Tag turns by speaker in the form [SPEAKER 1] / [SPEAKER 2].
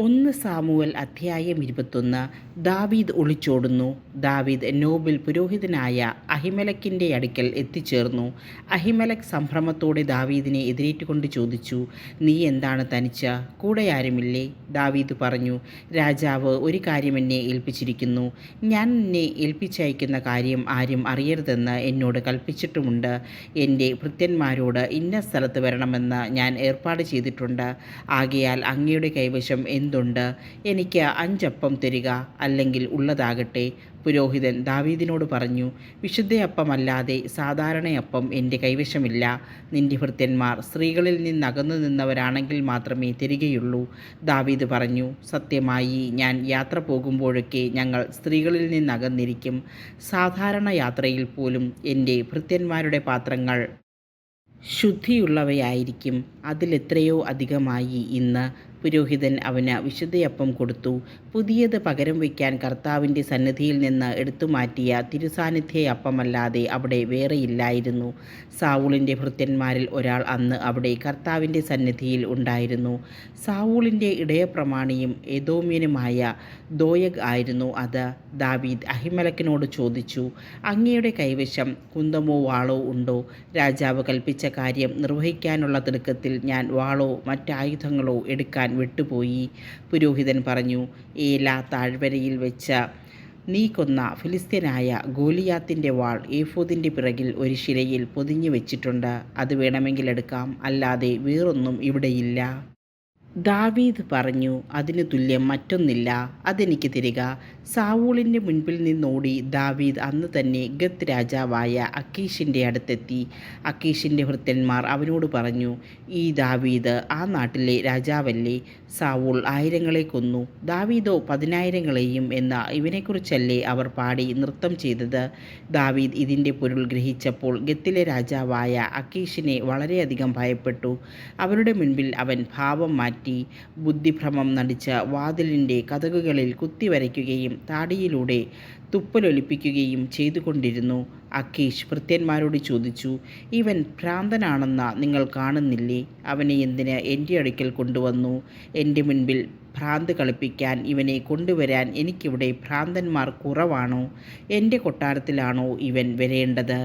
[SPEAKER 1] 1 Samuel അധ്യായം 21. ദാവീദ് ഒളിച്ചോടുന്നു. ദാവീദ് നോബിൽ പുരോഹിതനായ അഹിമേലെക്കിൻ്റെ അടുക്കൽ എത്തിച്ചേർന്നു. അഹിമേലെക്ക് സംഭ്രമത്തോടെ ദാവീദിനെ എതിരേറ്റുകൊണ്ട് ചോദിച്ചു, നീ എന്താണ് തനിച്ച? കൂടെ ആരുമില്ലേ? ദാവീദ് പറഞ്ഞു, രാജാവ് ഒരു കാര്യം എന്നെ ഏൽപ്പിച്ചിരിക്കുന്നു. ഞാൻ നിന്നെ ഏൽപ്പിച്ചയക്കുന്ന കാര്യം ആരും അറിയരുതെന്ന് എന്നോട് കൽപ്പിച്ചിട്ടുമുണ്ട്. എൻ്റെ ഭൃത്യന്മാരോട് ഇന്ന സ്ഥലത്ത് വരണമെന്ന് ഞാൻ ഏർപ്പാട് ചെയ്തിട്ടുണ്ട്. ആകയാൽ അങ്ങയുടെ കൈവശം എന്തുണ്ട്? എനിക്ക് 5 അപ്പം തരിക, അല്ലെങ്കിൽ ഉള്ളതാകട്ടെ. പുരോഹിതൻ ദാവീദിനോട് പറഞ്ഞു, വിശുദ്ധയപ്പമല്ലാതെ സാധാരണയപ്പം എൻ്റെ കൈവശമില്ല. നിന്റെ ഭൃത്യന്മാർ സ്ത്രീകളിൽ നിന്നകന്നു നിന്നവരാണെങ്കിൽ മാത്രമേ തരികയുള്ളൂ. ദാവീദ് പറഞ്ഞു, സത്യമായി ഞാൻ യാത്ര പോകുമ്പോഴൊക്കെ ഞങ്ങൾ സ്ത്രീകളിൽ നിന്നകന്നിരിക്കും. സാധാരണ യാത്രയിൽ പോലും എൻ്റെ ഭൃത്യന്മാരുടെ പാത്രങ്ങൾ ശുദ്ധിയുള്ളവയായിരിക്കും. അതിലെത്രയോ അധികമായി ഇന്ന്. പുരോഹിതൻ അവന് വിശുദ്ധയപ്പം കൊടുത്തു. പുതിയത് പകരം വയ്ക്കാൻ കർത്താവിൻ്റെ സന്നിധിയിൽ നിന്ന് എടുത്തുമാറ്റിയ തിരുസാന്നിധ്യയപ്പമല്ലാതെ അവിടെ വേറെയില്ലായിരുന്നു. സാവൂളിൻ്റെ ഭൃത്യന്മാരിൽ ഒരാൾ അന്ന് അവിടെ കർത്താവിൻ്റെ സന്നിധിയിൽ ഉണ്ടായിരുന്നു. സാവൂളിൻ്റെ ഇടയപ്രമാണിയും എദോമ്യനുമായ ദോയഗ് ആയിരുന്നു അത്. ദാവീദ് അഹിമേലെക്കിനോട് ചോദിച്ചു, അങ്ങയുടെ കൈവശം കുന്തമോ വാളോ ഉണ്ടോ? രാജാവ് കൽപ്പിച്ച കാര്യം നിർവഹിക്കാനുള്ള തിടുക്കത്തിൽ ഞാൻ വാളോ മറ്റായുധങ്ങളോ എടുക്കാൻ വിട്ടുപോയി. പുരോഹിതൻ പറഞ്ഞു, ഏലാ താഴ്വരയിൽ വെച്ച നീ കൊന്ന ഫിലിസ്ത്യനായ ഗോലിയാത്തിൻ്റെ വാൾ ഏഫോദിൻ്റെ പിറകിൽ ഒരു ശിലയിൽ പൊതിഞ്ഞു വെച്ചിട്ടുണ്ട്. അത് വേണമെങ്കിൽ എടുക്കാം, അല്ലാതെ വേറൊന്നും ഇവിടെയില്ല. ദാവീദ് പറഞ്ഞു, അതിനു തുല്യം മറ്റൊന്നില്ല, അതെനിക്ക് തരിക. സാവൂളിൻ്റെ മുൻപിൽ നിന്നോടി ദാവീദ് അന്ന് തന്നെ ഗത്ത് രാജാവായ അക്കീഷിൻ്റെ അടുത്തെത്തി. അക്കീഷിൻ്റെ ഭൃത്യന്മാർ അവനോട് പറഞ്ഞു, ഈ ദാവീദ് ആ നാട്ടിലെ രാജാവല്ലേ? സാവൂൾ 1000 കൊന്നു, ദാവീദോ 10,000 എന്ന ഇവനെക്കുറിച്ചല്ലേ അവർ പാടി നൃത്തം ചെയ്തത്? ദാവീദ് ഇതിൻ്റെ പൊരുൾ ഗ്രഹിച്ചപ്പോൾ ഗത്തിലെ രാജാവായ അക്കീഷിനെ വളരെയധികം ഭയപ്പെട്ടു. അവരുടെ മുൻപിൽ അവൻ ഭാവം മാറ്റി ബുദ്ധിഭ്രമം നടിച്ച് വാതിലിൻ്റെ കതകുകളിൽ കുത്തിവരയ്ക്കുകയും താടിയിലൂടെ തുപ്പലൊലിപ്പിക്കുകയും ചെയ്തുകൊണ്ടിരുന്നു. അക്കീഷ് ഭൃത്യന്മാരോട് ചോദിച്ചു, ഇവൻ ഭ്രാന്തനാണെന്ന് നിങ്ങൾ കാണുന്നില്ലേ? അവനെ എന്തിന് എൻ്റെ അടുക്കൽ കൊണ്ടുവന്നു? എൻ്റെ മുൻപിൽ ഭ്രാന്ത് കളിപ്പിക്കാൻ ഇവനെ കൊണ്ടുവരാൻ എനിക്കിവിടെ ഭ്രാന്തന്മാർ കുറവാണോ? എൻ്റെ കൊട്ടാരത്തിലാണോ ഇവൻ വരേണ്ടത്?